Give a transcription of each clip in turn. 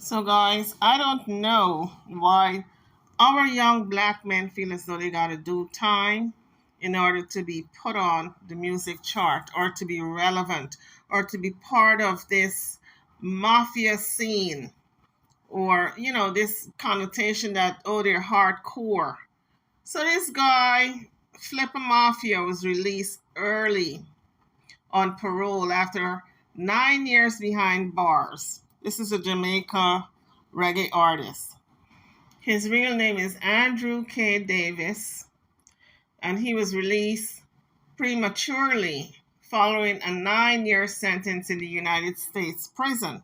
So, guys, I don't know why our young black men feel as though they got to do time in order to be put on the music chart or to be relevant or to be part of this mafia scene or, this connotation that, oh, they're hardcore. So, this guy, Flipper Mafia, was released early on parole after 9 years behind bars. This is a Jamaica reggae artist. His real name is Andrew K. Davis, and he was released prematurely following a 9 year sentence in the United States prison.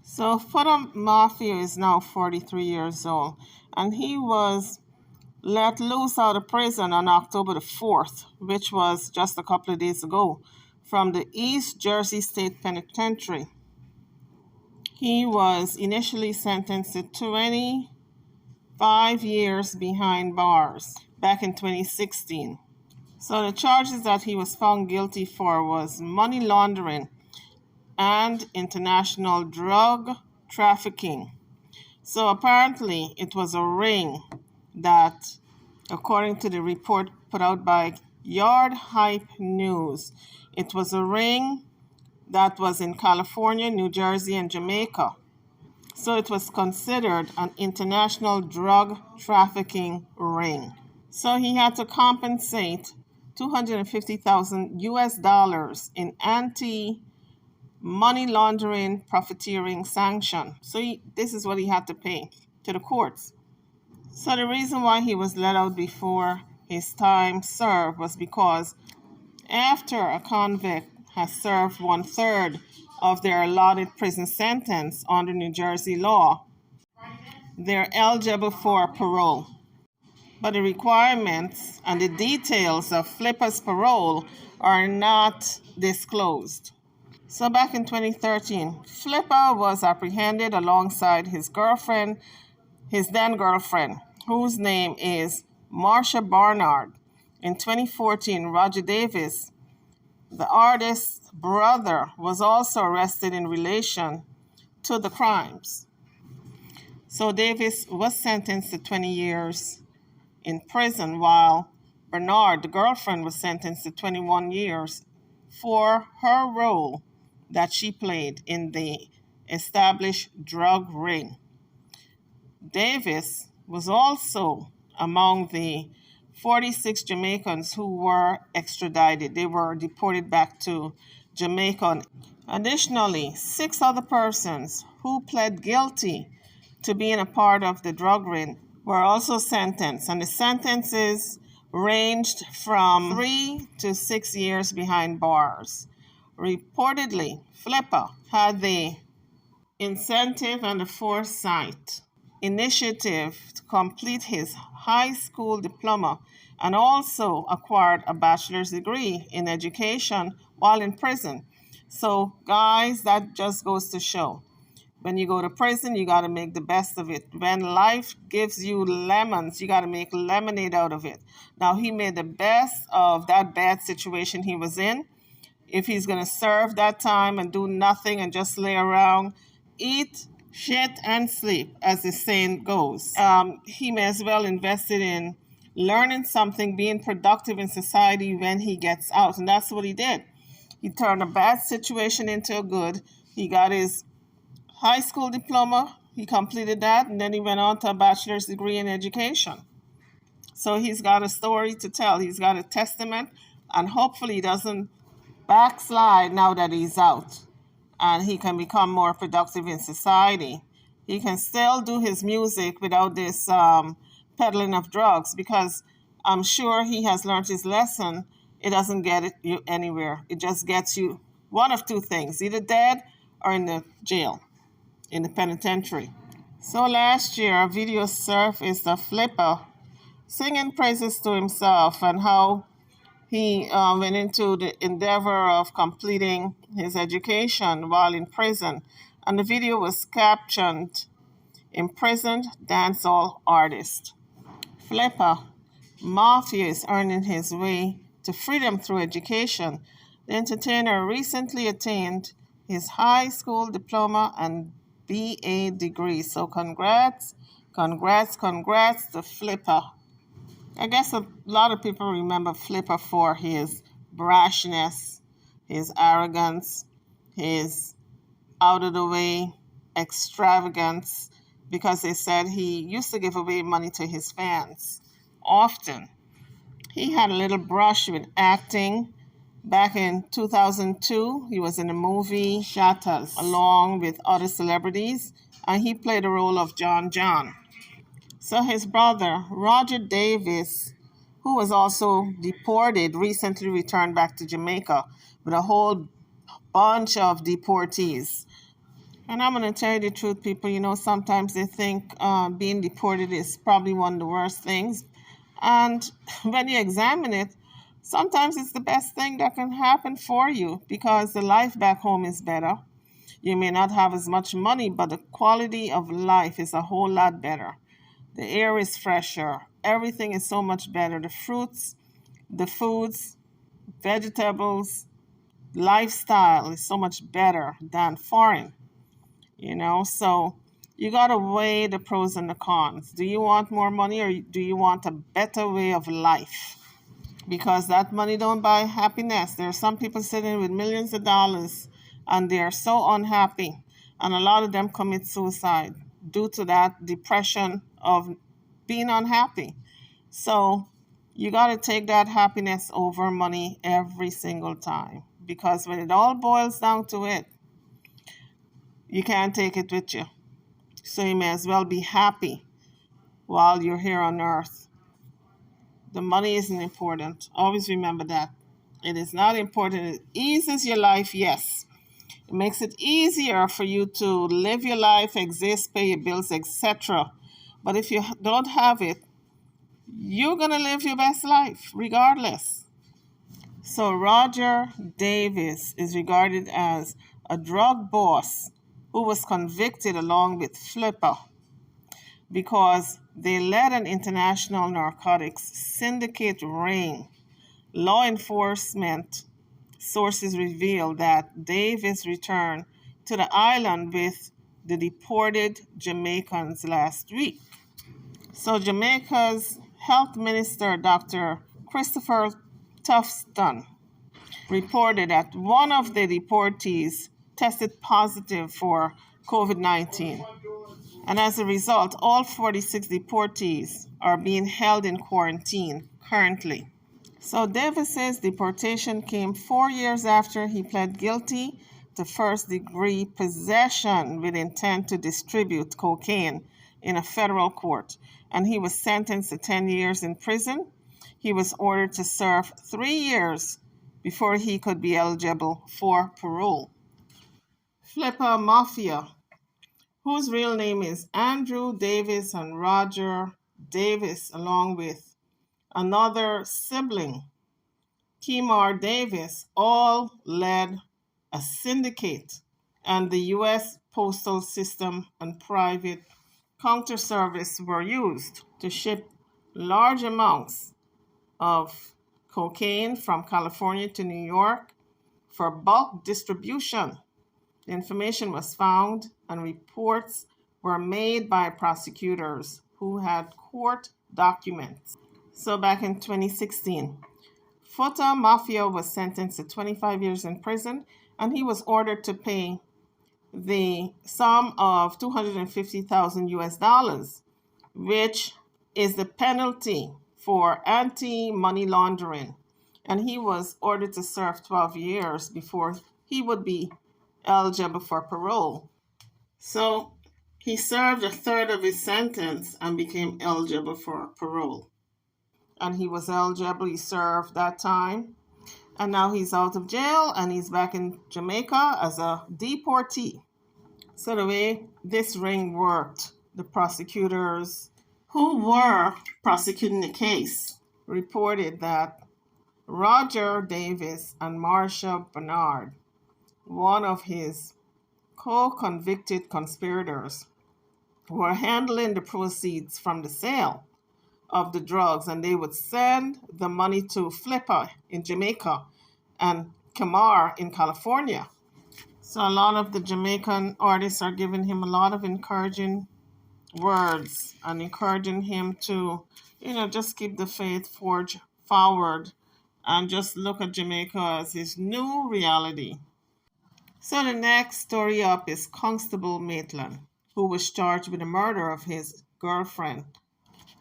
So, Fudham Mafia is now 43 years old, and he was let loose out of prison on October the 4th, which was just a couple of days ago, from the East Jersey State Penitentiary. He was initially sentenced to 25 years behind bars back in 2016. So the charges that he was found guilty for was money laundering and international drug trafficking. So apparently it was a ring that, according to the report put out by Yard Hype News, it was a ring that was in California, New Jersey, and Jamaica. So it was considered an international drug trafficking ring. So he had to compensate 250,000 US dollars in anti money laundering profiteering sanction. So this is what he had to pay to the courts. So the reason why he was let out before his time served was because after a convict has served 1/3 of their allotted prison sentence under New Jersey law, they're eligible for parole. But the requirements and the details of Flipper's parole are not disclosed. So back in 2013, Flipper was apprehended alongside his then girlfriend, whose name is Marsha Barnard. In 2014, Roger Davis, the artist's brother, was also arrested in relation to the crimes. So Davis was sentenced to 20 years in prison, while Bernard, the girlfriend, was sentenced to 21 years for her role that she played in the established drug ring. Davis was also among the 46 Jamaicans who were extradited. They were deported back to Jamaica. Additionally, 6 other persons who pled guilty to being a part of the drug ring were also sentenced, and the sentences ranged from 3 to 6 years behind bars. Reportedly, Flipper had the incentive and the foresight initiative to complete his high school diploma and also acquired a bachelor's degree in education while in prison. So, guys, that just goes to show when you go to prison, you got to make the best of it. When life gives you lemons, you got to make lemonade out of it. Now, he made the best of that bad situation he was in. If he's going to serve that time and do nothing and just lay around, eat, shit, and sleep, as the saying goes, he may as well invest it in learning something, being productive in society when he gets out. And that's what he did. He turned a bad situation into a good. He got his high school diploma, he completed that, and then he went on to a bachelor's degree in education. So he's got a story to tell. He's got a testament, and hopefully he doesn't backslide now that he's out, and he can become more productive in society. He can still do his music without this peddling of drugs, because I'm sure he has learned his lesson. It doesn't get you anywhere. It just gets you one of two things, either dead or in the jail, in the penitentiary. So last year, a video surfaced of Flipper singing praises to himself and how he went into the endeavor of completing his education while in prison. And the video was captioned, "Imprisoned Dancehall Artist." Flipper Mafia is earning his way to freedom through education. The entertainer recently attained his high school diploma and BA degree. So congrats, congrats, congrats to Flipper. I guess a lot of people remember Flipper for his brashness, his arrogance, his out of the way extravagance, because they said he used to give away money to his fans often. He had a little brush with acting. Back in 2002, he was in the movie Shatters along with other celebrities, and he played the role of John John. So his brother, Roger Davis, who was also deported, recently returned back to Jamaica with a whole bunch of deportees. And I'm going to tell you the truth, people. Sometimes they think being deported is probably one of the worst things. And when you examine it, sometimes it's the best thing that can happen for you, because the life back home is better. You may not have as much money, but the quality of life is a whole lot better. The air is fresher. Everything is so much better. The fruits, the foods, vegetables, lifestyle is so much better than foreign. So you got to weigh the pros and the cons. Do you want more money, or do you want a better way of life? Because that money don't buy happiness. There are some people sitting with millions of dollars and they're so unhappy, and a lot of them commit suicide due to that depression of being unhappy. So you got to take that happiness over money every single time, because when it all boils down to it, you can't take it with you. So you may as well be happy while you're here on earth. The money isn't important. Always remember that. It is not important. It eases your life, yes. It makes it easier for you to live your life, exist, pay your bills, etc. But if you don't have it, you're going to live your best life regardless. So Roger Davis is regarded as a drug boss who was convicted along with Flipper because they led an international narcotics syndicate ring. Law enforcement sources reveal that Davis returned to the island with the deported Jamaicans last week. So Jamaica's Health Minister, Dr. Christopher Tufton, reported that one of the deportees tested positive for COVID-19. And as a result, all 46 deportees are being held in quarantine currently. So Davis's deportation came 4 years after he pled guilty to first-degree possession with intent to distribute cocaine in a federal court, and he was sentenced to 10 years in prison. He was ordered to serve 3 years before he could be eligible for parole. Flipper Mafia, whose real name is Andrew Davis and Roger Davis, along with another sibling, Kemar Davis, all led a syndicate, and the U.S. postal system and private counter service were used to ship large amounts of cocaine from California to New York for bulk distribution. The information was found and reports were made by prosecutors who had court documents. So back in 2016, Flipper Mafia was sentenced to 25 years in prison, and he was ordered to pay the sum of $250,000 US, which is the penalty for anti-money laundering. And he was ordered to serve 12 years before he would be eligible for parole. So he served a third of his sentence and became eligible for parole. And he was eligible, he served that time. And now he's out of jail and he's back in Jamaica as a deportee. So the way this ring worked, the prosecutors who were prosecuting the case reported that Roger Davis and Marsha Bernard, one of his co-convicted conspirators, were handling the proceeds from the sale of the drugs, and they would send the money to Flipper in Jamaica and Kemar in California. So a lot of the Jamaican artists are giving him a lot of encouraging words and encouraging him to, just keep the faith forge forward and just look at Jamaica as his new reality. So the next story up is Constable Maitland, who was charged with the murder of his girlfriend.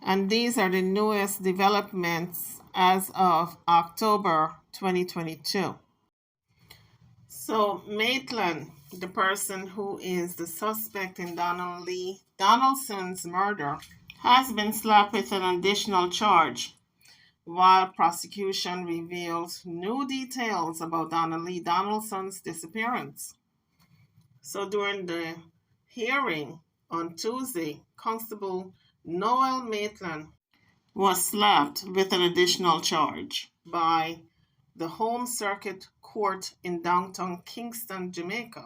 And these are the newest developments as of October 2022. So Maitland, the person who is the suspect in Donald Lee Donaldson's murder, has been slapped with an additional charge, while prosecution reveals new details about Donald Lee Donaldson's disappearance. So during the hearing on Tuesday, Constable Noel Maitland was slapped with an additional charge by the Home Circuit Court in downtown Kingston, Jamaica.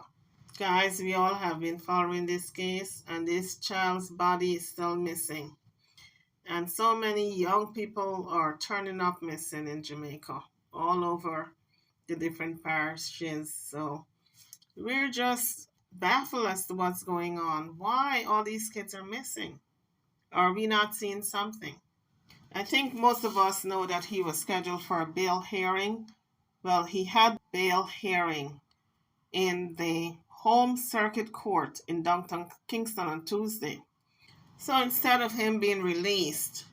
Guys, we all have been following this case, and this child's body is still missing. And so many young people are turning up missing in Jamaica, all over the different parishes. So we're just baffled as to what's going on. Why all these kids are missing? Are we not seeing something? I think most of us know that he was scheduled for a bail hearing. Well, he had bail hearing in the Home Circuit Court in downtown Kingston on Tuesday. So instead of him being released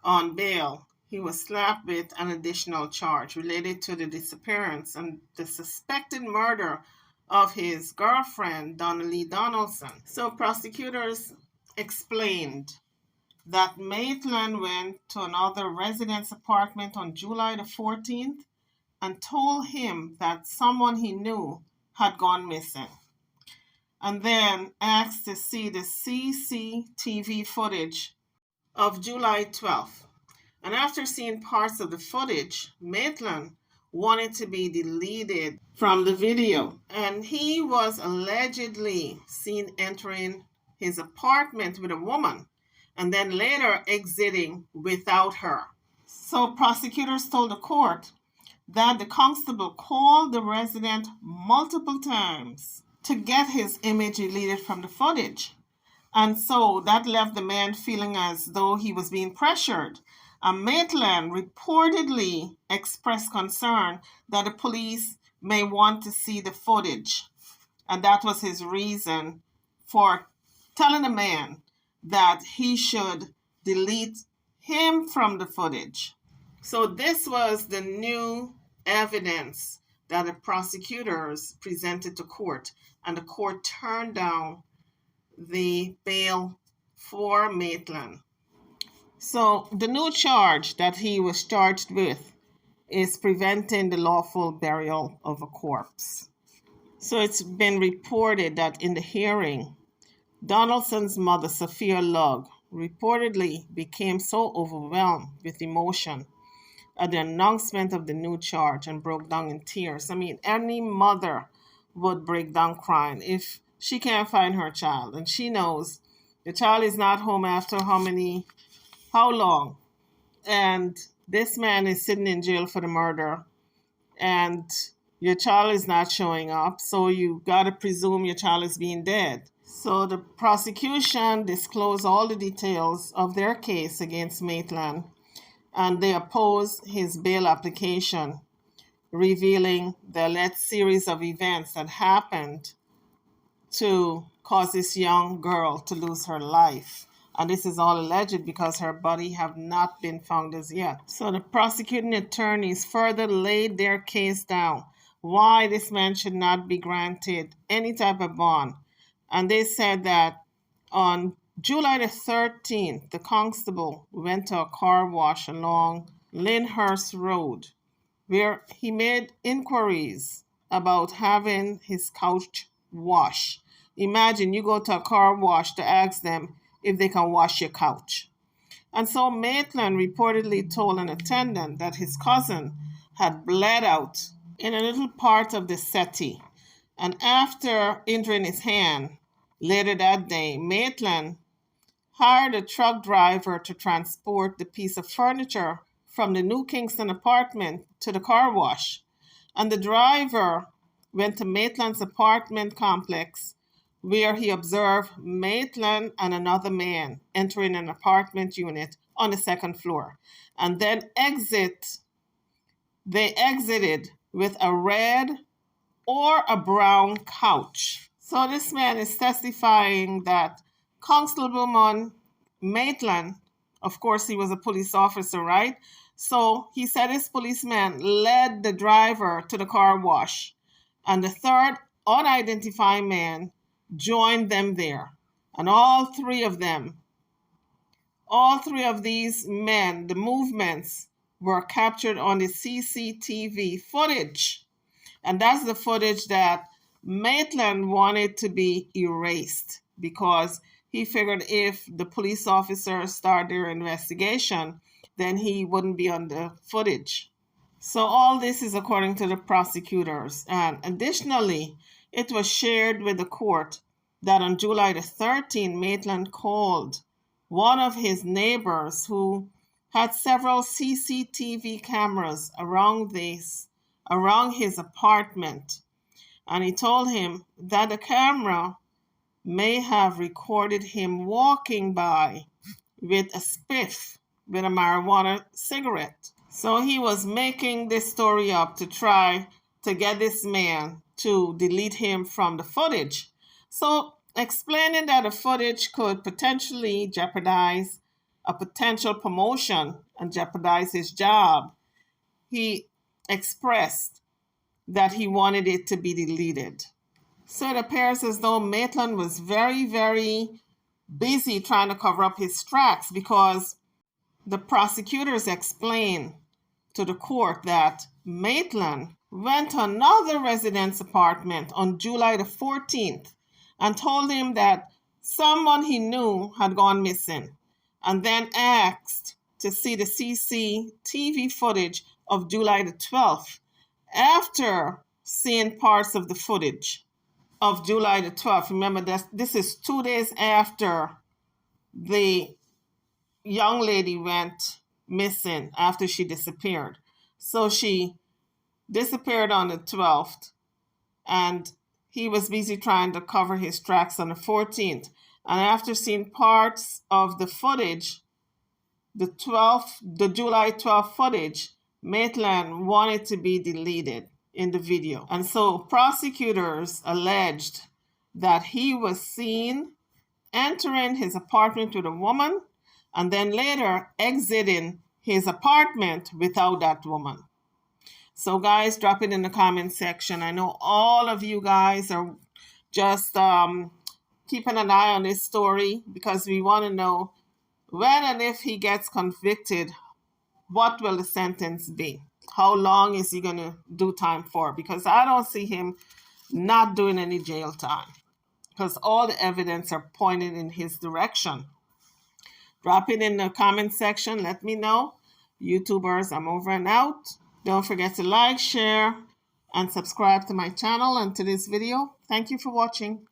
on bail, he was slapped with an additional charge related to the disappearance and the suspected murder of his girlfriend, Donna Lee Donaldson. So prosecutors explained that Maitland went to another resident's apartment on July the 14th and told him that someone he knew had gone missing, and then asked to see the CCTV footage of July 12th. And after seeing parts of the footage, Maitland wanted to be deleted from the video, and he was allegedly seen entering his apartment with a woman and then later exiting without her. So prosecutors told the court that the constable called the resident multiple times to get his image deleted from the footage. And so that left the man feeling as though he was being pressured. And Maitland reportedly expressed concern that the police may want to see the footage. And that was his reason for telling the man that he should delete him from the footage. So this was the new evidence that the prosecutors presented to court, and the court turned down the bail for Maitland. So the new charge that he was charged with is preventing the lawful burial of a corpse. So it's been reported that in the hearing, Donaldson's mother, Sophia Lugg, reportedly became so overwhelmed with emotion at the announcement of the new charge and broke down in tears. I mean, any mother would break down crying if she can't find her child, and she knows the child is not home after how long? And this man is sitting in jail for the murder, and your child is not showing up, so you gotta presume your child is being dead. So the prosecution disclosed all the details of their case against Maitland, and they opposed his bail application, revealing the alleged series of events that happened to cause this young girl to lose her life. And this is all alleged because her body have not been found as yet. So the prosecuting attorneys further laid their case down, why this man should not be granted any type of bond. And they said that on July the 13th, the constable went to a car wash along Lyndhurst Road, where he made inquiries about having his couch washed. Imagine you go to a car wash to ask them if they can wash your couch. And so Maitland reportedly told an attendant that his cousin had bled out in a little part of the settee. And after injuring his hand later that day, Maitland hired a truck driver to transport the piece of furniture from the New Kingston apartment to the car wash. And the driver went to Maitland's apartment complex where he observed Maitland and another man entering an apartment unit on the second floor, and then they exited with a red or a brown couch. So this man is testifying that Constable Maitland, of course, he was a police officer, right? So he said his policeman led the driver to the car wash, and the third unidentified man joined them there. And all three of these men, the movements were captured on the CCTV footage. And that's the footage that Maitland wanted to be erased because he figured if the police officers start their investigation, then he wouldn't be on the footage. So all this is according to the prosecutors. And additionally, it was shared with the court that on July the 13th, Maitland called one of his neighbors who had several CCTV cameras around his apartment. And he told him that the camera may have recorded him walking by with a spiff, with a marijuana cigarette. So he was making this story up to try to get this man to delete him from the footage. So explaining that the footage could potentially jeopardize a potential promotion and jeopardize his job, he expressed that he wanted it to be deleted. So it appears as though Maitland was very, very busy trying to cover up his tracks because the prosecutors explained to the court that Maitland went to another resident's apartment on July the 14th and told him that someone he knew had gone missing, and then asked to see the CCTV footage of July the 12th. After seeing parts of the footage of July the 12th, remember that this is 2 days after the young lady went missing, after she disappeared. So she disappeared on the 12th, and he was busy trying to cover his tracks on the 14th. And after seeing parts of the footage, the July 12th footage, Maitland wanted to be deleted in the video. And so prosecutors alleged that he was seen entering his apartment with a woman and then later exiting his apartment without that woman. So guys, drop it in the comment section. I know all of you guys are just keeping an eye on this story because we want to know when and if he gets convicted, what will the sentence be? How long is he going to do time for? Because I don't see him not doing any jail time because all the evidence are pointing in his direction. Drop it in the comment section. Let me know. YouTubers, I'm over and out. Don't forget to like, share, and subscribe to my channel and to this video. Thank you for watching.